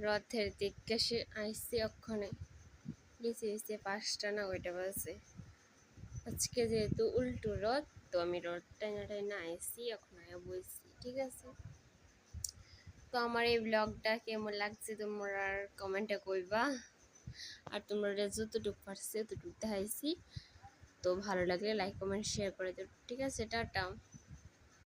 রথের দিকে সে আইসি অক্ষণে গেছে 5টা না ওইটা বাজে। আজকে যেহেতু উল্টো রথ, তো আমি রথ টাইনা টাইনা আইসি, এখন আয়া বইছি, ঠিক আছে। তো আমার এই ব্লগটা কেমন লাগছে তোমরা কমেন্টে কইবা, আর তোমরা যতটুকু পারছে ততটুকু দেখাইছি। তো ভালো লাগলে লাইক কমেন্ট শেয়ার করে দেব, ঠিক আছে। টাটা।